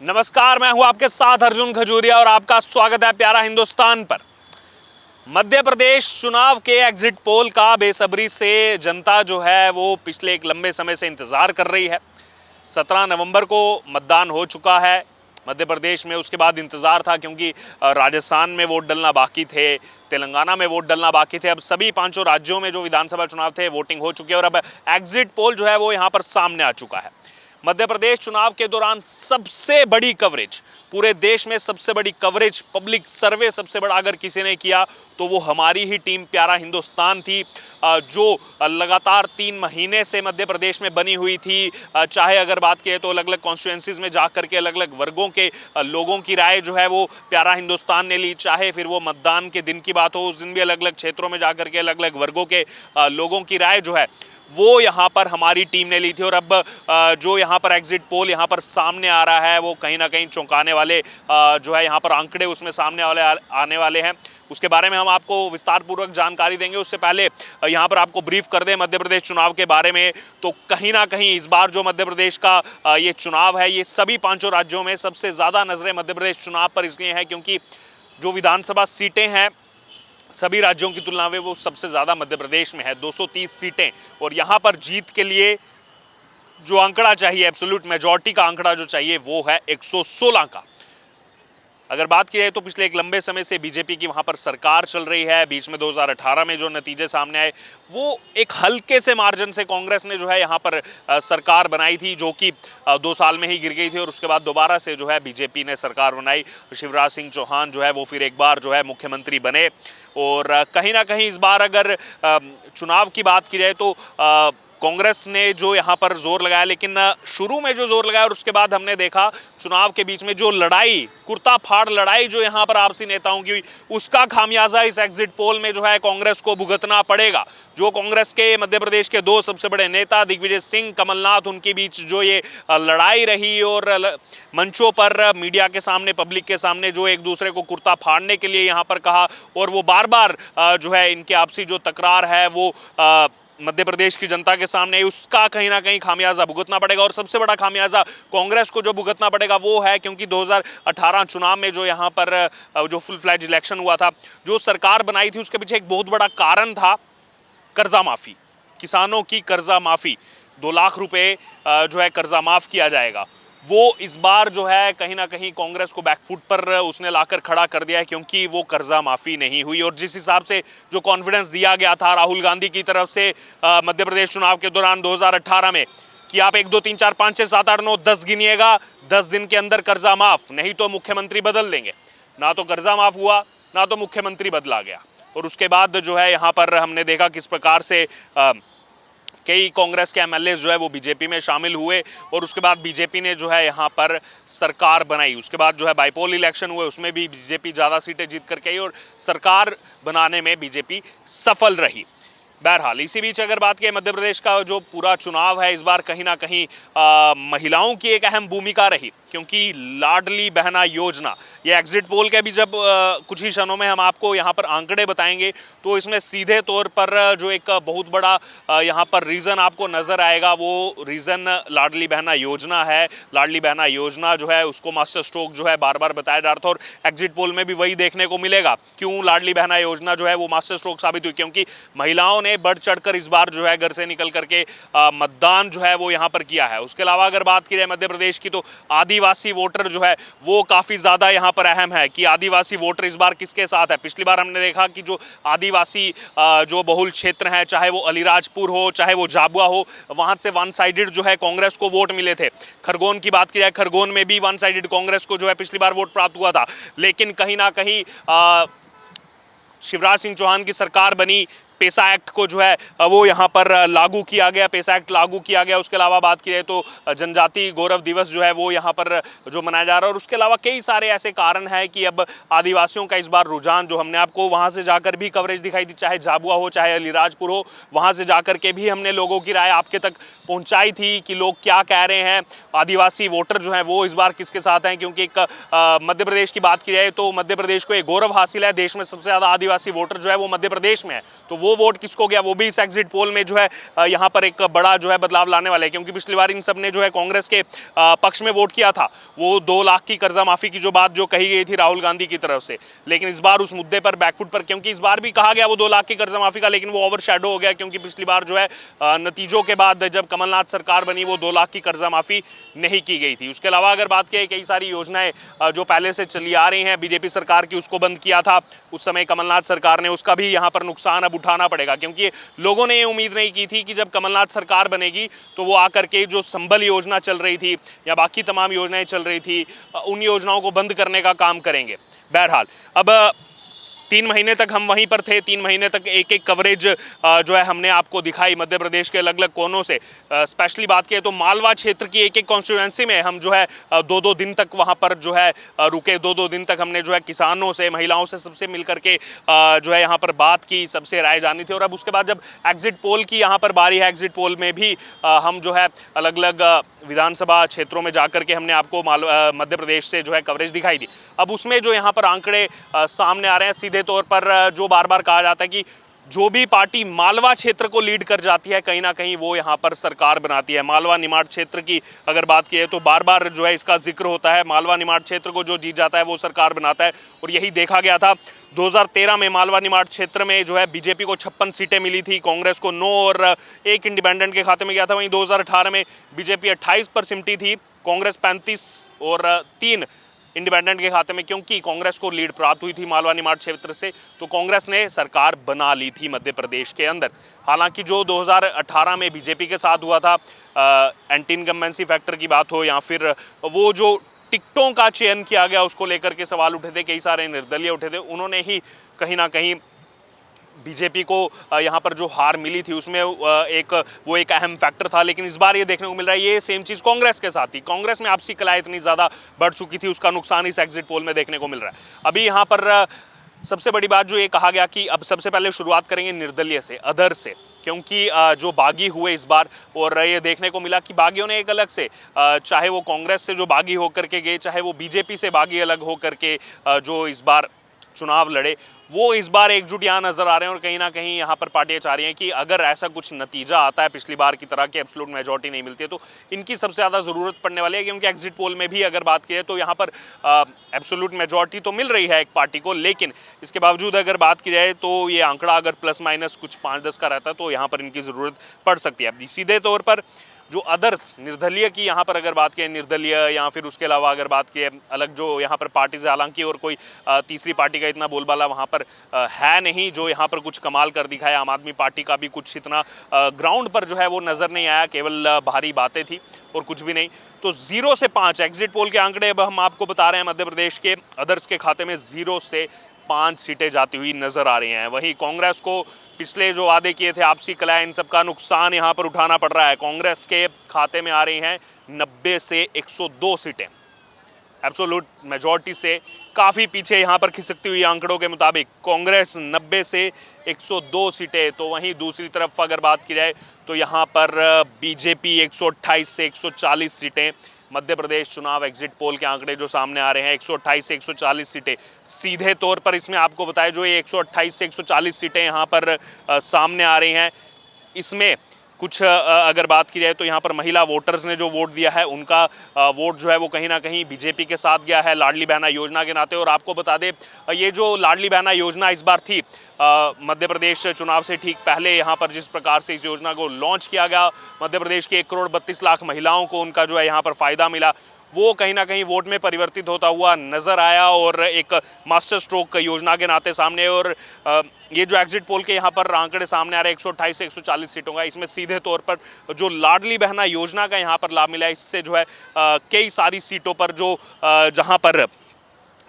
नमस्कार, मैं हूं आपके साथ अर्जुन खजूरिया और आपका स्वागत है प्यारा हिंदुस्तान पर। मध्य प्रदेश चुनाव के एग्जिट पोल का बेसब्री से जनता जो है वो पिछले एक लंबे समय से इंतजार कर रही है। 17 नवंबर को मतदान हो चुका है मध्य प्रदेश में। उसके बाद इंतज़ार था क्योंकि राजस्थान में वोट डलना बाकी थे, तेलंगाना में वोट डलना बाकी थे। अब सभी पांचों राज्यों में जो विधानसभा चुनाव थे वोटिंग हो चुकी है और अब एग्जिट पोल जो है वो यहाँ पर सामने आ चुका है। मध्य प्रदेश चुनाव के दौरान सबसे बड़ी कवरेज, पूरे देश में सबसे बड़ी कवरेज, पब्लिक सर्वे सबसे बड़ा अगर किसी ने किया तो वो हमारी ही टीम प्यारा हिंदुस्तान थी, जो लगातार 3 महीने से मध्य प्रदेश में बनी हुई थी। चाहे अगर बात करें तो अलग अलग कॉन्स्टिट्यूएंसीज में जाकर के अलग अलग वर्गों के लोगों की राय जो है वो प्यारा हिंदुस्तान ने ली। चाहे फिर वो मतदान के दिन की बात हो, उस दिन भी अलग अलग क्षेत्रों में जाकर के अलग अलग वर्गों के लोगों की राय जो है वो यहाँ पर हमारी टीम ने ली थी। और अब जो यहाँ पर एग्जिट पोल यहाँ पर सामने आ रहा है वो कहीं ना कहीं चौंकाने वाले जो है यहाँ पर आंकड़े उसमें सामने आने वाले हैं। उसके बारे में हम आपको विस्तार पूर्वक जानकारी देंगे। उससे पहले यहाँ पर आपको ब्रीफ कर दें मध्य प्रदेश चुनाव के बारे में, तो कहीं ना कहीं इस बार जो मध्य प्रदेश का ये चुनाव है, ये सभी पांचों राज्यों में सबसे ज़्यादा नजरें मध्य प्रदेश चुनाव पर इसलिए हैं क्योंकि जो विधानसभा सीटें हैं सभी राज्यों की तुलना में वो सबसे ज़्यादा मध्य प्रदेश में है, 230 सीटें। और यहाँ पर जीत के लिए जो आंकड़ा चाहिए, एब्सोल्यूट मेजॉरिटी का आंकड़ा जो चाहिए वो है 116 का। अगर बात की जाए तो पिछले एक लंबे समय से बीजेपी की वहाँ पर सरकार चल रही है। बीच में 2018 में जो नतीजे सामने आए वो एक हल्के से मार्जिन से कांग्रेस ने जो है यहाँ पर सरकार बनाई थी, जो कि 2 साल में ही गिर गई थी। और उसके बाद दोबारा से जो है बीजेपी ने सरकार बनाई। शिवराज सिंह चौहान जो है वो फिर एक बार जो है मुख्यमंत्री बने। और कहीं ना कहीं इस बार अगर चुनाव की बात की जाए तो कांग्रेस ने जो यहाँ पर जोर लगाया, लेकिन शुरू में जो जोर लगाया और उसके बाद हमने देखा चुनाव के बीच में जो लड़ाई, कुर्ता फाड़ लड़ाई जो यहाँ पर आपसी नेताओं की हुई, उसका खामियाजा इस एग्जिट पोल में जो है कांग्रेस को भुगतना पड़ेगा। जो कांग्रेस के मध्य प्रदेश के 2 सबसे बड़े नेता दिग्विजय सिंह, कमलनाथ, उनके बीच जो ये लड़ाई रही और मंचों पर मीडिया के सामने, पब्लिक के सामने जो एक दूसरे को कुर्ता फाड़ने के लिए यहाँ पर कहा, और वो बार बार जो है इनके आपसी जो तकरार है वो मध्य प्रदेश की जनता के सामने, उसका कहीं ना कहीं खामियाजा भुगतना पड़ेगा। और सबसे बड़ा खामियाजा कांग्रेस को जो भुगतना पड़ेगा वो है क्योंकि 2018 चुनाव में जो यहाँ पर जो फुल फ्लैज इलेक्शन हुआ था, जो सरकार बनाई थी उसके पीछे एक बहुत बड़ा कारण था कर्जा माफ़ी, किसानों की कर्जा माफ़ी। 2 लाख रुपए जो है कर्जा माफ़ किया जाएगा। वो इस बार जो है कहीं ना कहीं कांग्रेस को बैकफुट पर उसने लाकर खड़ा कर दिया है क्योंकि वो कर्जा माफ़ी नहीं हुई। और जिस हिसाब से जो कॉन्फिडेंस दिया गया था राहुल गांधी की तरफ से मध्य प्रदेश चुनाव के दौरान 2018 में कि आप 1 2 3 4 5 6 7 8 9 10 गिनिएगा, 10 दिन के अंदर कर्जा माफ़, नहीं तो मुख्यमंत्री बदल देंगे। ना तो कर्जा माफ़ हुआ, ना तो मुख्यमंत्री बदला गया। और उसके बाद जो है यहाँ पर हमने देखा किस प्रकार से कई कांग्रेस के एमएलए जो है वो बीजेपी में शामिल हुए और उसके बाद बीजेपी ने जो है यहाँ पर सरकार बनाई। उसके बाद जो है बाईपोल इलेक्शन हुए, उसमें भी बीजेपी ज़्यादा सीटें जीत करके आई और सरकार बनाने में बीजेपी सफल रही। बहरहाल इसी बीच अगर बात करें मध्य प्रदेश का जो पूरा चुनाव है, इस बार कहीं ना कहीं महिलाओं की एक अहम भूमिका रही क्योंकि लाडली बहना योजना, ये एग्जिट पोल के भी जब कुछ ही क्षणों में हम आपको यहाँ पर आंकड़े बताएंगे तो इसमें सीधे तौर पर जो एक बहुत बड़ा यहाँ पर रीज़न आपको नज़र आएगा, वो रीज़न लाडली बहना योजना है। लाडली बहना योजना जो है उसको मास्टर स्ट्रोक जो है बार बार बताया जा रहा था और एग्जिट पोल में भी वही देखने को मिलेगा। क्यों लाडली बहना योजना जो है वो मास्टर स्ट्रोक साबित हुई? क्योंकि महिलाओं ने बढ़ चढ़कर इस बार जो है घर से निकल करके मतदान जो है वो यहाँ पर किया है। उसके अलावा अगर बात की जाए मध्य प्रदेश की तो आदिवासी वोटर जो है वो काफ़ी ज़्यादा यहाँ पर अहम है कि आदिवासी वोटर इस बार किसके साथ है। पिछली बार हमने देखा कि जो आदिवासी जो बहुल क्षेत्र हैं, चाहे वो अलीराजपुर हो, चाहे वो झाबुआ हो, वहाँ से वन साइडेड जो है कांग्रेस को वोट मिले थे। खरगोन की बात की जाए, खरगोन में भी वन साइडेड कांग्रेस को जो है पिछली बार वोट प्राप्त हुआ था। लेकिन कहीं ना कहीं शिवराज सिंह चौहान की सरकार बनी, पेसा एक्ट को जो है वो यहाँ पर लागू किया गया, पेसा एक्ट लागू किया गया। उसके अलावा बात की जाए तो जनजाति गौरव दिवस जो है वो यहाँ पर जो मनाया जा रहा है। और उसके अलावा कई सारे ऐसे कारण हैं कि अब आदिवासियों का इस बार रुझान, जो हमने आपको वहाँ से जाकर भी कवरेज दिखाई दी, चाहे झाबुआ हो चाहे अलीराजपुर हो, वहाँ से जाकर के भी हमने लोगों की राय आपके तक पहुँचाई थी कि लोग क्या कह रहे हैं, आदिवासी वोटर जो हैं वो इस बार किसके साथ हैं। क्योंकि एक मध्य प्रदेश की बात की जाए तो मध्य प्रदेश को एक गौरव हासिल है, देश में सबसे ज़्यादा आदिवासी वोटर जो है वो मध्य प्रदेश में है, तो वो वोट किसको गया वो भी इस एग्जिट पोल में जो है यहाँ पर एक बड़ा जो है बदलाव लाने वाले हैं, क्योंकि पिछली बार इन सब ने जो है कांग्रेस के पक्ष में वोट किया था। वो 2 लाख की कर्जा माफी की जो बात जो कही गई थी राहुल गांधी की तरफ से, लेकिन इस बार उस मुद्दे पर बैकफुट पर, क्योंकि इस बार भी कहा गया वो 2 लाख की कर्जा माफी का, लेकिन वो ओवरशैडो हो गया, क्योंकि पिछली बार जो है नतीजों के बाद जब कमलनाथ सरकार बनी वो 2 लाख की कर्जा माफी नहीं की गई थी। उसके अलावा अगर बात की कई सारी योजनाएं जो पहले से चली आ रही हैं बीजेपी सरकार की, उसको बंद किया था उस समय कमलनाथ सरकार ने, उसका भी यहाँ पर नुकसान अब उठाना पड़ेगा, क्योंकि लोगों ने ये उम्मीद नहीं की थी कि जब कमलनाथ सरकार बनेगी तो वो आकर के जो संबल योजना चल रही थी या बाकी तमाम योजनाएं चल रही थी उन योजनाओं को बंद करने का काम करेंगे। बहरहाल अब 3 महीने तक हम वहीं पर थे, 3 महीने तक एक एक कवरेज जो है हमने आपको दिखाई मध्य प्रदेश के अलग अलग कोनों से। स्पेशली बात करें तो मालवा क्षेत्र की एक एक कॉन्स्टिट्यूएंसी में हम जो है 2-2 दिन तक वहां पर जो है रुके। 2-2 दिन तक हमने जो है किसानों से, महिलाओं से, सबसे मिल करके जो है यहाँ पर बात की, सबसे राय जानी थी। और अब उसके बाद जब एग्जिट पोल की यहाँ पर बारी है, एग्जिट पोल में भी हम जो है अलग अलग विधानसभा क्षेत्रों में जाकर के हमने आपको मध्य प्रदेश से जो है कवरेज दिखाई दी। अब उसमें जो यहाँ पर आंकड़े सामने आ रहे हैं, सीधे तौर पर जो बार बार कहा जाता है कि जो भी पार्टी मालवा क्षेत्र को लीड कर जाती है कहीं ना कहीं वो यहाँ पर सरकार बनाती है। मालवा निमाड़ क्षेत्र की अगर बात की तो बार बार जो है इसका जिक्र होता है, मालवा निमाड़ क्षेत्र को जो जीत जाता है वो सरकार बनाता है। और यही देखा गया था 2013 में मालवा निमाड़ क्षेत्र में जो है बीजेपी को 56 सीटें मिली थी, कांग्रेस को 9 और 1 इंडिपेंडेंट के खाते में गया था। वहीं 2018 में बीजेपी 28 पर सिमटी थी, कांग्रेस 35 और 3 इंडिपेंडेंट के खाते में, क्योंकि कांग्रेस को लीड प्राप्त हुई थी मालवा निमाड़ क्षेत्र से, तो कांग्रेस ने सरकार बना ली थी मध्य प्रदेश के अंदर। हालांकि जो 2018 में बीजेपी के साथ हुआ था, एंटी इनकम्बेंसी फैक्टर की बात हो या फिर वो जो टिकटों का चयन किया गया उसको लेकर के सवाल उठे थे, कई सारे निर्दलीय उठे थे, उन्होंने ही कहीं ना कहीं बीजेपी को यहाँ पर जो हार मिली थी उसमें वो एक अहम फैक्टर था। लेकिन इस बार ये देखने को मिल रहा है ये सेम चीज़ कांग्रेस के साथ ही, कांग्रेस में आपसी कलह इतनी ज़्यादा बढ़ चुकी थी, उसका नुकसान इस एग्जिट पोल में देखने को मिल रहा है। अभी यहाँ पर सबसे बड़ी बात जो ये कहा गया कि अब सबसे पहले शुरुआत करेंगे निर्दलीय से, अदर से, क्योंकि जो बागी हुए इस बार, और ये देखने को मिला कि बागियों ने एक अलग से, चाहे वो कांग्रेस से जो बागी होकर के गए, चाहे वो बीजेपी से बागी अलग होकर के जो इस बार चुनाव लड़े, वो इस बार एकजुट यहाँ नजर आ रहे हैं। और कहीं ना कहीं यहाँ पर पार्टियां चाह रही हैं कि अगर ऐसा कुछ नतीजा आता है पिछली बार की तरह की एब्सोल्यूट मेजॉरिटी नहीं मिलती है तो इनकी सबसे ज़्यादा ज़रूरत पड़ने वाली है, क्योंकि एग्जिट पोल में भी अगर बात की है तो यहाँ पर एब्सोल्यूट मेजॉरिटी तो मिल रही है एक पार्टी को, लेकिन इसके बावजूद अगर बात की जाए तो ये आंकड़ा अगर प्लस माइनस कुछ 5-10 का रहता है तो यहाँ पर इनकी ज़रूरत पड़ सकती है। अब सीधे तौर पर जो अदर्स निर्दलीय की यहाँ पर अगर बात करें, निर्दलीय या फिर उसके अलावा अगर बात की अलग जो यहाँ पर पार्टी से, हालांकि और कोई तीसरी पार्टी का इतना बोलबाला वहाँ पर है नहीं जो यहाँ पर कुछ कमाल कर दिखाया। आम आदमी पार्टी का भी कुछ इतना ग्राउंड पर जो है वो नज़र नहीं आया, केवल भारी बातें थी और कुछ भी नहीं। तो 0 से 5 एग्जिट पोल के आंकड़े अब हम आपको बता रहे हैं, मध्य प्रदेश के अदर्स के खाते में 0 से 5 सीटें जाती हुई नजर आ रही हैं। वहीं कांग्रेस को पिछले जो वादे किए थे आपसी कलह, इन सब का नुकसान यहाँ पर उठाना पड़ रहा है। कांग्रेस के खाते में आ रही हैं 90 से 102 सीटें, एब्सोल्यूट मेजॉरिटी से काफ़ी पीछे यहाँ पर खिसकती हुई आंकड़ों के मुताबिक कांग्रेस 90 से 102 सीटें। तो वहीं दूसरी तरफ अगर बात की जाए तो यहाँ पर बीजेपी 128 से 140 सीटें। मध्य प्रदेश चुनाव एग्जिट पोल के आंकड़े जो सामने आ रहे हैं 128 से 140 सीटें। सीधे तौर पर इसमें आपको बताया जो ये 128 से 140 सीटें यहाँ पर सामने आ रही हैं, इसमें कुछ अगर बात की जाए तो यहाँ पर महिला वोटर्स ने जो वोट दिया है उनका वोट जो है वो कहीं ना कहीं बीजेपी के साथ गया है लाडली बहना योजना के नाते। और आपको बता दें ये जो लाडली बहना योजना इस बार थी मध्य प्रदेश चुनाव से ठीक पहले, यहाँ पर जिस प्रकार से इस योजना को लॉन्च किया गया, मध्य प्रदेश के 1 करोड़ 32 लाख महिलाओं को उनका जो है यहाँ पर फ़ायदा मिला, वो कहीं ना कहीं वोट में परिवर्तित होता हुआ नज़र आया और एक मास्टर स्ट्रोक योजना के नाते सामने। और ये जो एग्जिट पोल के यहाँ पर आंकड़े सामने आ रहे हैं 128 से 140 सीटों का, इसमें सीधे तौर पर जो लाडली बहना योजना का यहाँ पर लाभ मिला है, इससे जो है कई सारी सीटों पर जो जहाँ पर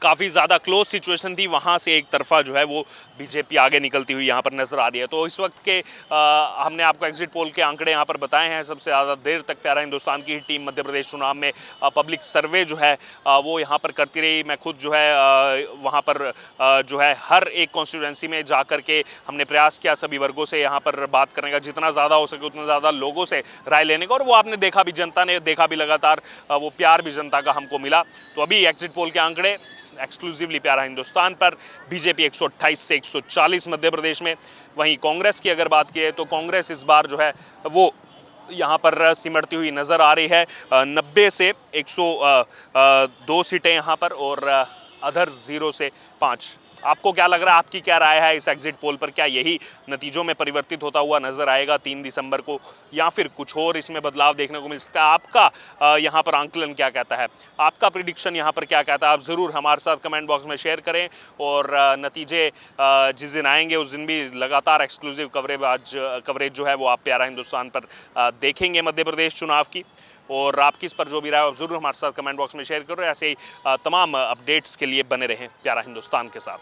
काफ़ी ज़्यादा क्लोज सिचुएशन थी वहाँ से एक तरफा जो है वो बीजेपी आगे निकलती हुई यहाँ पर नज़र आ रही है। तो इस वक्त के हमने आपको एग्जिट पोल के आंकड़े यहाँ पर बताए हैं। सबसे ज़्यादा देर तक प्यारा हिंदुस्तान की टीम मध्य प्रदेश चुनाव में पब्लिक सर्वे जो है वो यहाँ पर करती रही। मैं खुद जो है वहाँ पर जो है हर एक कॉन्स्टिट्यूएंसी में जा कर के हमने प्रयास किया सभी वर्गों से यहाँ पर बात करने का, जितना ज़्यादा हो सके उतना ज़्यादा लोगों से राय लेने का। और वो आपने देखा भी, जनता ने देखा भी, लगातार वो प्यार भी जनता का हमको मिला। तो अभी एग्जिट पोल के आंकड़े एक्सक्लूसिवली प्यारा हिंदुस्तान पर। बीजेपी 128 से 140 मध्य प्रदेश में। वहीं कांग्रेस की अगर बात की तो कांग्रेस इस बार जो है वो यहाँ पर सिमटती हुई नज़र आ रही है। 90 से 102 सीटें यहाँ पर और अदर्स 0 से 5। आपको क्या लग रहा है, आपकी क्या राय है इस एग्जिट पोल पर? क्या यही नतीजों में परिवर्तित होता हुआ नजर आएगा 3 दिसंबर को, या फिर कुछ और इसमें बदलाव देखने को मिल सकता है? आपका यहाँ पर आंकलन क्या कहता है, आपका प्रिडिक्शन यहाँ पर क्या कहता है? आप ज़रूर हमारे साथ कमेंट बॉक्स में शेयर करें। और नतीजे जिस दिन आएंगे उस दिन भी लगातार एक्सक्लूसिव कवरेज जो है वो आप प्यारा हिंदुस्तान पर देखेंगे मध्य प्रदेश चुनाव की। और आपकी इस पर जो भी राय आप ज़रूर हमारे साथ कमेंट बॉक्स में शेयर करो। ऐसे ही तमाम अपडेट्स के लिए बने रहें प्यारा हिंदुस्तान के साथ।